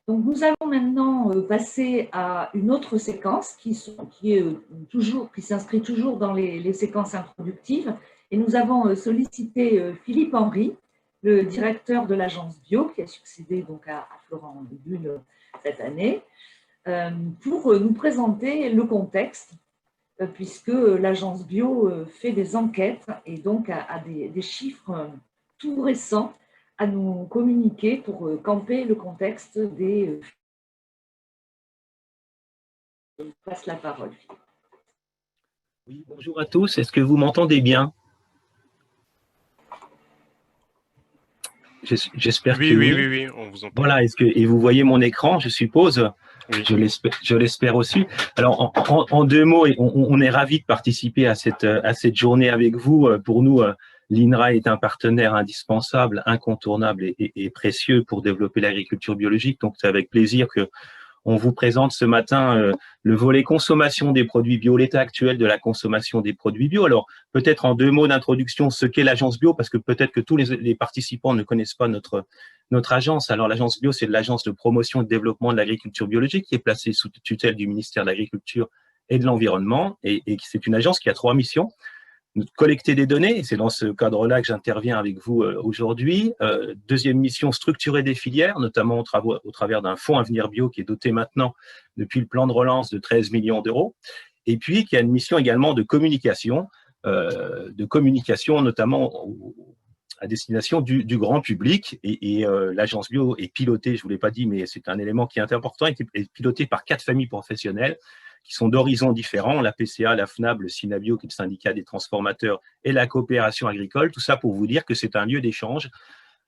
Donc, nous allons maintenant passer à une autre séquence qui s'inscrit toujours dans les séquences introductives. Et nous avons sollicité Philippe Henry, le directeur de l'agence Bio, qui a succédé donc à Florent Bulle cette année, pour nous présenter le contexte, puisque l'agence Bio fait des enquêtes et donc a des chiffres tout récents à nous communiquer pour camper le contexte des... Je passe la parole. Oui, bonjour à tous, est-ce que vous m'entendez bien? J'espère que oui. Oui, on vous entend. Voilà, et vous voyez mon écran, je suppose? Oui. Je l'espère aussi. Alors, en deux mots, on est ravis de participer à cette journée avec vous. Pour nous, l'INRA est un partenaire indispensable, incontournable et précieux pour développer l'agriculture biologique. Donc, c'est avec plaisir que on vous présente ce matin le volet consommation des produits bio, l'état actuel de la consommation des produits bio. Alors, peut-être en deux mots d'introduction, ce qu'est l'agence bio, parce que peut-être que tous les participants ne connaissent pas notre agence. Alors, l'agence bio, c'est l'agence de promotion et de développement de l'agriculture biologique qui est placée sous tutelle du ministère de l'Agriculture et de l'Environnement. Et c'est une agence qui a 3 missions. Collecter des données, c'est dans ce cadre-là que j'interviens avec vous aujourd'hui. Deuxième mission, structurer des filières, notamment au travers d'un fonds Avenir Bio qui est doté maintenant, depuis le plan de relance, de 13 millions d'euros. Et puis, qui a une mission également de communication notamment à destination du grand public. Et l'agence Bio est pilotée, je ne vous l'ai pas dit, mais c'est un élément qui est important, est pilotée par 4 familles professionnelles qui sont d'horizons différents, la PCA, la FNAB, le Synabio, qui est le syndicat des transformateurs, et la coopération agricole. Tout ça pour vous dire que c'est un lieu d'échange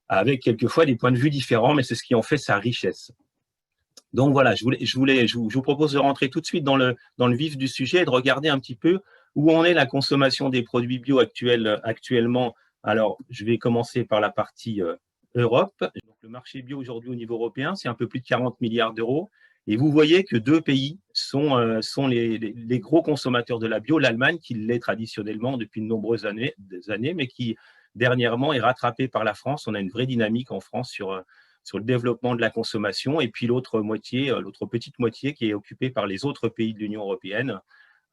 avec quelquefois des points de vue différents, mais c'est ce qui en fait sa richesse. Donc voilà, je vous propose de rentrer tout de suite dans le vif du sujet et de regarder un petit peu où en est la consommation des produits bio actuellement. Alors, je vais commencer par la partie Europe. Donc, le marché bio aujourd'hui au niveau européen, c'est un peu plus de 40 milliards d'euros. Et vous voyez que 2 pays sont les gros consommateurs de la bio. L'Allemagne, qui l'est traditionnellement depuis de nombreuses années, mais qui dernièrement est rattrapée par la France. On a une vraie dynamique en France sur le développement de la consommation. Et puis l'autre petite moitié qui est occupée par les autres pays de l'Union européenne.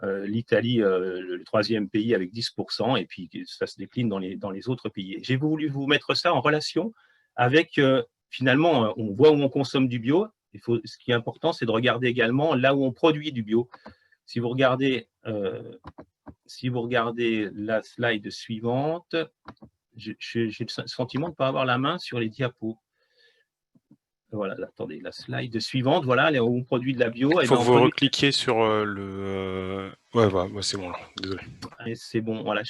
L'Italie, le 3e pays avec 10%, et puis ça se décline dans les autres pays. J'ai voulu vous mettre ça en relation avec, finalement, on voit où on consomme du bio. Ce qui est important, c'est de regarder également là où on produit du bio. Si vous regardez la slide suivante, j'ai le sentiment de ne pas avoir la main sur les diapos. Voilà, attendez, la slide suivante, voilà, là où on produit de la bio. Il faut que vous recliquiez sur le... Ouais, c'est bon, là. Désolé. C'est bon, voilà.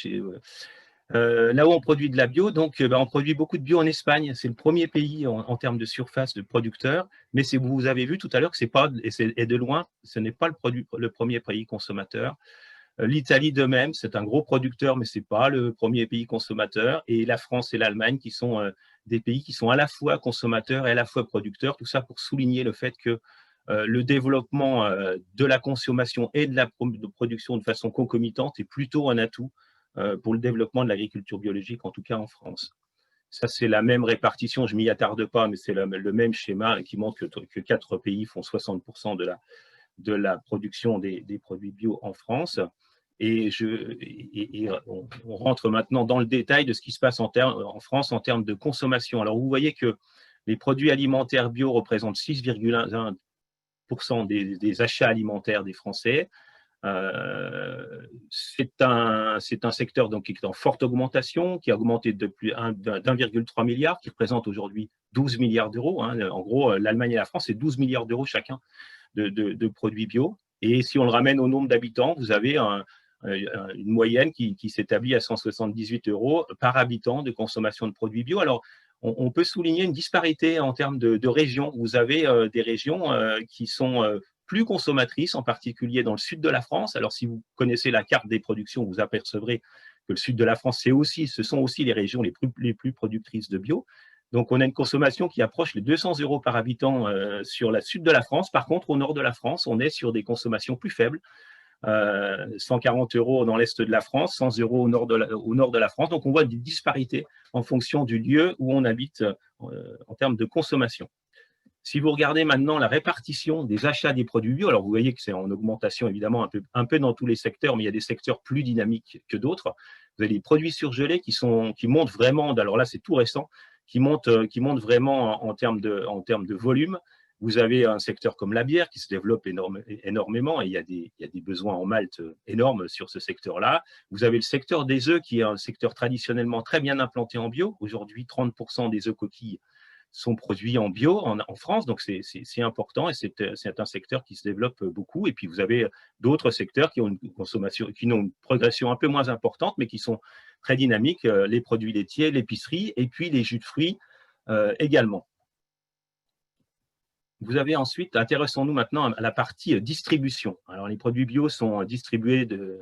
Là où on produit de la bio, donc on produit beaucoup de bio en Espagne. C'est le premier pays en termes de surface de producteurs. Mais vous avez vu tout à l'heure que c'est pas, et de loin, ce n'est pas le premier pays consommateur. L'Italie de même, c'est un gros producteur, mais ce n'est pas le premier pays consommateur. Et la France et l'Allemagne, qui sont des pays qui sont à la fois consommateurs et à la fois producteurs. Tout ça pour souligner le fait que le développement de la consommation et de la production de façon concomitante est plutôt un atout pour le développement de l'agriculture biologique, en tout cas en France. Ça, c'est la même répartition, je ne m'y attarde pas, mais c'est le même schéma qui montre que 4 pays font 60% de la production des produits bio en France. Et on rentre maintenant dans le détail de ce qui se passe en France en termes de consommation. Alors, vous voyez que les produits alimentaires bio représentent 6,1% des achats alimentaires des Français. C'est un secteur donc, qui est en forte augmentation, qui a augmenté de plus d'1,3 milliard, qui représente aujourd'hui 12 milliards d'euros. En gros, l'Allemagne et la France, c'est 12 milliards d'euros chacun de produits bio. Et si on le ramène au nombre d'habitants, vous avez une moyenne qui s'établit à 178 € par habitant de consommation de produits bio. Alors, on peut souligner une disparité en termes de régions. Vous avez des régions qui sont plus consommatrices, en particulier dans le sud de la France. Alors, si vous connaissez la carte des productions, vous apercevrez que le sud de la France, ce sont aussi les régions les plus productrices de bio. Donc, on a une consommation qui approche les 200 € par habitant sur le sud de la France. Par contre, au nord de la France, on est sur des consommations plus faibles. 140 € dans l'est de la France, 100 € au nord de la France. Donc, on voit des disparités en fonction du lieu où on habite en termes de consommation. Si vous regardez maintenant la répartition des achats des produits bio, alors vous voyez que c'est en augmentation évidemment un peu dans tous les secteurs, mais il y a des secteurs plus dynamiques que d'autres. Vous avez des produits surgelés qui montent vraiment, alors là c'est tout récent, qui montent vraiment en termes de volume. Vous avez un secteur comme la bière qui se développe énormément et il y a des besoins en malt énormes sur ce secteur-là. Vous avez le secteur des œufs qui est un secteur traditionnellement très bien implanté en bio. Aujourd'hui, 30% des œufs coquilles sont produits en bio en France, donc c'est important et c'est un secteur qui se développe beaucoup. Et puis vous avez d'autres secteurs qui ont une consommation, qui ont une progression un peu moins importante, mais qui sont très dynamiques, les produits laitiers, l'épicerie et puis les jus de fruits également. Vous avez ensuite, intéressons-nous maintenant à la partie distribution. Alors les produits bio sont distribués de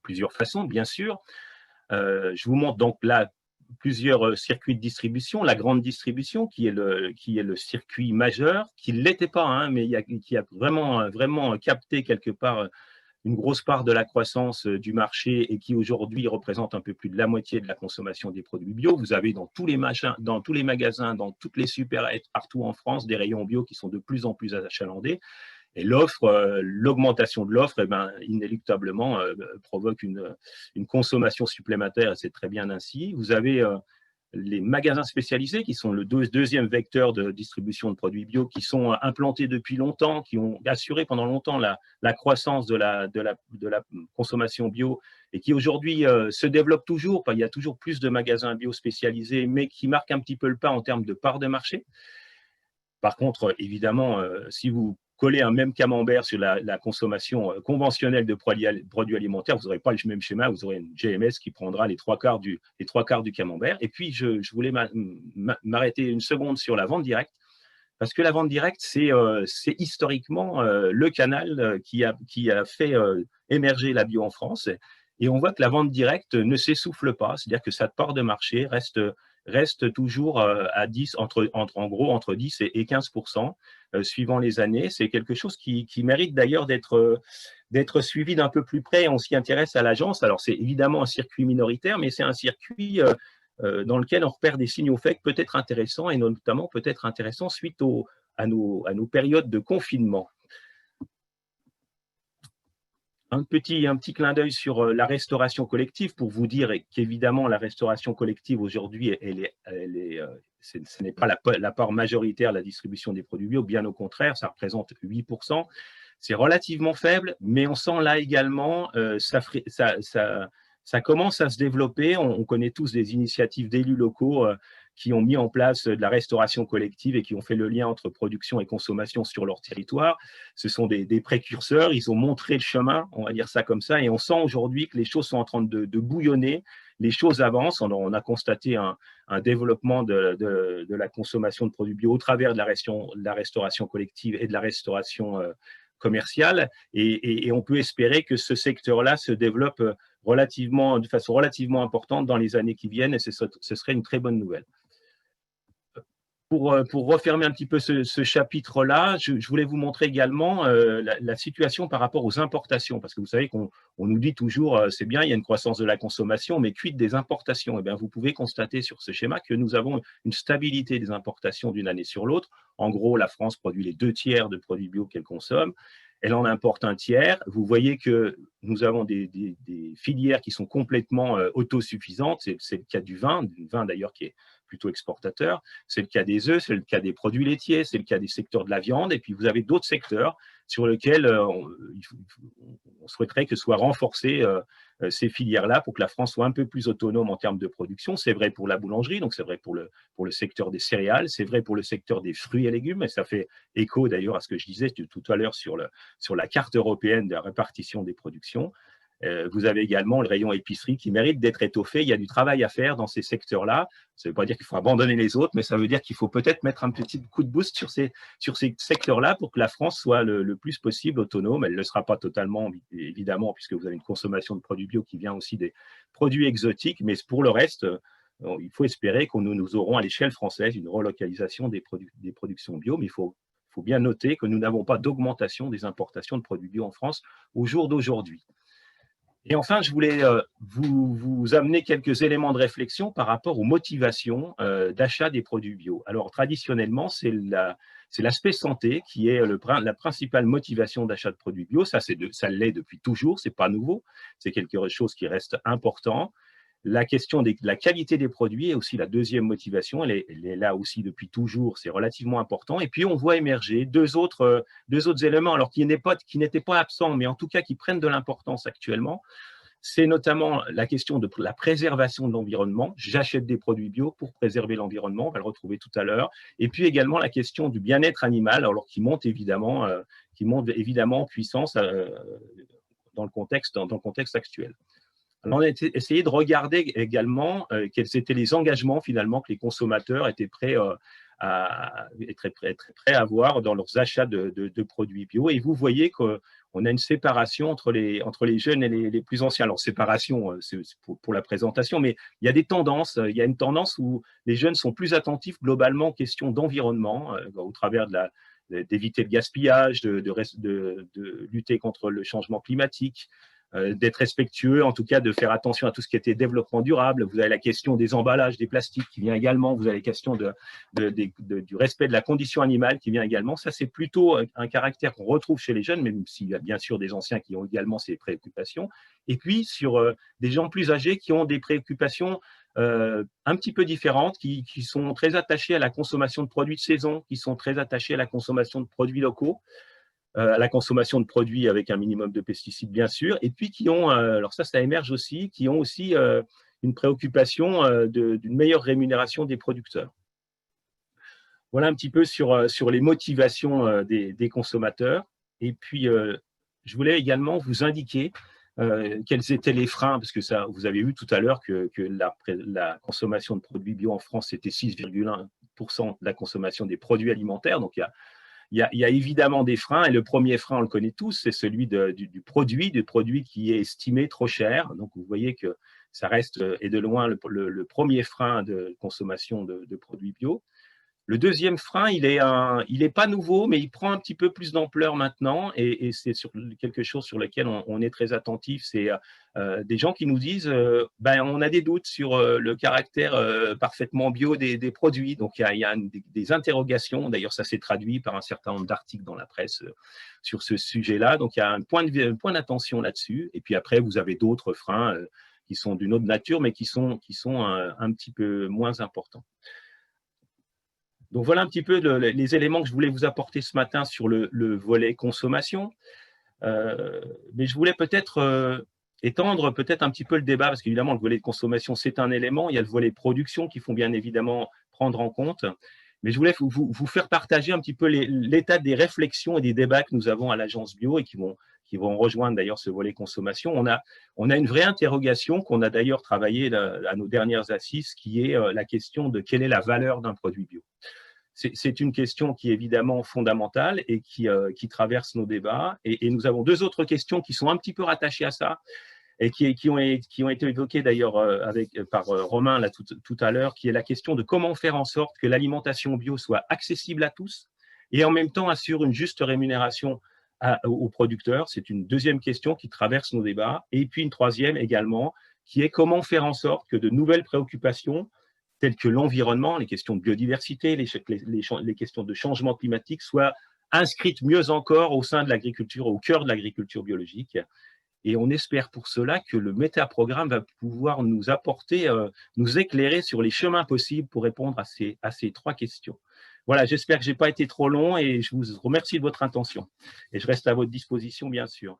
plusieurs façons, bien sûr. Je vous montre donc là plusieurs circuits de distribution. La grande distribution, qui est le circuit majeur, qui ne l'était pas, hein, mais qui a vraiment capté quelque part une grosse part de la croissance du marché et qui aujourd'hui représente un peu plus de la moitié de la consommation des produits bio. Vous avez dans tous les magasins, dans toutes les supérettes, partout en France, des rayons bio qui sont de plus en plus achalandés. Et l'augmentation de l'offre, inéluctablement, provoque une consommation supplémentaire, et c'est très bien ainsi. Vous avez les magasins spécialisés, qui sont le deuxième vecteur de distribution de produits bio, qui sont implantés depuis longtemps, qui ont assuré pendant longtemps la croissance de la consommation bio, et qui aujourd'hui se développent toujours. Il y a toujours plus de magasins bio spécialisés, mais qui marquent un petit peu le pas en termes de part de marché. Par contre, évidemment, si vous collez un même camembert sur la consommation conventionnelle de produits alimentaires, vous n'aurez pas le même schéma, vous aurez une GMS qui prendra les trois quarts du camembert. Et puis, je voulais m'arrêter une seconde sur la vente directe, parce que la vente directe, c'est historiquement le canal qui a fait émerger la bio en France. Et on voit que la vente directe ne s'essouffle pas, c'est-à-dire que sa part de marché reste toujours à 10, entre 10 et 15%, suivant les années. C'est quelque chose qui mérite d'ailleurs d'être suivi d'un peu plus près. On s'y intéresse à l'agence. Alors, c'est évidemment un circuit minoritaire, mais c'est un circuit dans lequel on repère des signaux faibles peut-être intéressants, et notamment peut-être intéressants suite à nos périodes de confinement. Un petit clin d'œil sur la restauration collective pour vous dire qu'évidemment, la restauration collective aujourd'hui, ce n'est pas la part majoritaire de la distribution des produits bio, bien au contraire, ça représente 8%. C'est relativement faible, mais on sent là également, ça commence à se développer. On connaît tous des initiatives d'élus locaux qui ont mis en place de la restauration collective et qui ont fait le lien entre production et consommation sur leur territoire. Ce sont des précurseurs, ils ont montré le chemin, on va dire ça comme ça, et on sent aujourd'hui que les choses sont en train de bouillonner, les choses avancent. On a constaté un développement de la consommation de produits bio au travers de la restauration collective et de la restauration commerciale, et on peut espérer que ce secteur-là se développe de façon relativement importante dans les années qui viennent, et ce serait une très bonne nouvelle. Pour refermer un petit peu ce chapitre-là, je voulais vous montrer également la situation par rapport aux importations, parce que vous savez qu'on nous dit toujours, c'est bien, il y a une croissance de la consommation, mais quid des importations? Eh bien, vous pouvez constater sur ce schéma que nous avons une stabilité des importations d'une année sur l'autre. En gros, la France produit les 2/3 de produits bio qu'elle consomme. Elle en importe 1/3. Vous voyez que nous avons des filières qui sont complètement autosuffisantes. C'est le cas du vin d'ailleurs qui est plutôt exportateur. C'est le cas des œufs, c'est le cas des produits laitiers, c'est le cas des secteurs de la viande. Et puis, vous avez d'autres secteurs sur lesquels on souhaiterait que soient renforcées ces filières-là pour que la France soit un peu plus autonome en termes de production. C'est vrai pour la boulangerie, donc c'est vrai pour le secteur des céréales, c'est vrai pour le secteur des fruits et légumes, et ça fait écho d'ailleurs à ce que je disais tout à l'heure sur la carte européenne de la répartition des productions. Vous avez également le rayon épicerie qui mérite d'être étoffé. Il y a du travail à faire dans ces secteurs-là. Ça ne veut pas dire qu'il faut abandonner les autres, mais ça veut dire qu'il faut peut-être mettre un petit coup de boost sur ces secteurs-là pour que la France soit le plus possible autonome. Elle ne le sera pas totalement, évidemment, puisque vous avez une consommation de produits bio qui vient aussi des produits exotiques. Mais pour le reste, il faut espérer que nous aurons à l'échelle française une relocalisation des productions bio. Mais il faut bien noter que nous n'avons pas d'augmentation des importations de produits bio en France au jour d'aujourd'hui. Et enfin, je voulais vous amener quelques éléments de réflexion par rapport aux motivations d'achat des produits bio. Alors, traditionnellement, c'est l'aspect santé qui est la principale motivation d'achat de produits bio. Ça l'est depuis toujours, ce n'est pas nouveau, c'est quelque chose qui reste important. La question de la qualité des produits est aussi la deuxième motivation. Elle est là aussi depuis toujours, c'est relativement important. Et puis, on voit émerger deux autres éléments, alors qui n'étaient pas absents, mais en tout cas qui prennent de l'importance actuellement. C'est notamment la question de la préservation de l'environnement. J'achète des produits bio pour préserver l'environnement, on va le retrouver tout à l'heure. Et puis également la question du bien-être animal, alors qui monte évidemment en puissance dans le contexte actuel. Alors, on a essayé de regarder également quels étaient les engagements finalement que les consommateurs étaient prêts à avoir dans leurs achats de produits bio. Et vous voyez qu'on a une séparation entre les jeunes et les plus anciens. Alors, séparation, c'est pour la présentation, mais il y a des tendances. Il y a une tendance où les jeunes sont plus attentifs globalement aux questions d'environnement, au travers d'éviter le gaspillage, de lutter contre le changement climatique, d'être respectueux, en tout cas de faire attention à tout ce qui était développement durable. Vous avez la question des emballages, des plastiques qui vient également. Vous avez la question du respect de la condition animale qui vient également. Ça, c'est plutôt un caractère qu'on retrouve chez les jeunes, même s'il y a bien sûr des anciens qui ont également ces préoccupations. Et puis, sur des gens plus âgés qui ont des préoccupations un petit peu différentes, qui sont très attachés à la consommation de produits de saison, qui sont très attachés à la consommation de produits locaux, à la consommation de produits avec un minimum de pesticides, bien sûr, et puis qui ont, alors ça émerge aussi, qui ont aussi une préoccupation d'une meilleure rémunération des producteurs. Voilà un petit peu sur les motivations des consommateurs. Et puis, je voulais également vous indiquer quels étaient les freins, parce que ça, vous avez vu tout à l'heure que la consommation de produits bio en France, c'était 6,1% de la consommation des produits alimentaires. Donc, il y a évidemment des freins, et le premier frein, on le connaît tous, c'est celui du produit qui est estimé trop cher. Donc, vous voyez que ça reste, et de loin, le premier frein de consommation de produits bio. Le deuxième frein, il est pas nouveau, mais il prend un petit peu plus d'ampleur maintenant, et c'est quelque chose sur lequel on est très attentif. C'est des gens qui nous disent on a des doutes sur le caractère parfaitement bio des produits. Donc, il y a des interrogations. D'ailleurs, ça s'est traduit par un certain nombre d'articles dans la presse sur ce sujet-là. Donc, il y a un point d'attention là-dessus. Et puis après, vous avez d'autres freins qui sont d'une autre nature, mais qui sont un petit peu moins importants. Donc, voilà un petit peu les éléments que je voulais vous apporter ce matin sur le volet consommation. Mais je voulais peut-être étendre un petit peu le débat, parce qu'évidemment, le volet de consommation, c'est un élément. Il y a le volet production qu'il faut bien évidemment prendre en compte. Mais je voulais vous faire partager un petit peu l'état des réflexions et des débats que nous avons à l'Agence Bio et qui vont rejoindre d'ailleurs ce volet consommation. On a une vraie interrogation qu'on a d'ailleurs travaillé à nos dernières assises, qui est la question de quelle est la valeur d'un produit bio. C'est une question qui est évidemment fondamentale et qui traverse nos débats. Et nous avons deux autres questions qui sont un petit peu rattachées à ça et qui ont été évoquées d'ailleurs par Romain là, tout à l'heure, qui est la question de comment faire en sorte que l'alimentation bio soit accessible à tous et en même temps assure une juste rémunération aux producteurs. C'est une deuxième question qui traverse nos débats. Et puis une troisième également, qui est comment faire en sorte que de nouvelles préoccupations telles que l'environnement, les questions de biodiversité, les questions de changement climatique soient inscrites mieux encore au sein de l'agriculture, au cœur de l'agriculture biologique. Et on espère pour cela que le métaprogramme va pouvoir nous apporter, nous éclairer sur les chemins possibles pour répondre à ces trois questions. Voilà, j'espère que je n'ai pas été trop long et je vous remercie de votre attention. Et je reste à votre disposition, bien sûr.